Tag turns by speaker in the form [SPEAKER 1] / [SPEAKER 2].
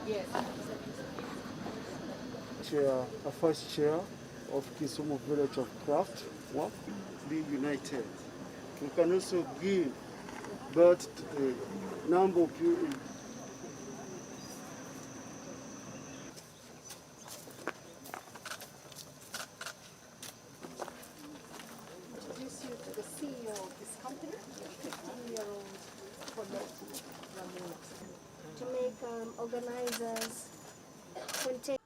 [SPEAKER 1] Yes.
[SPEAKER 2] A first chair of Kisumu Village of Craft Work, be united. We can also give birth to a number of people.
[SPEAKER 1] Introduce you to the CEO of this company, a 15-year-old Colette Ramiro.
[SPEAKER 3] To make organizers contain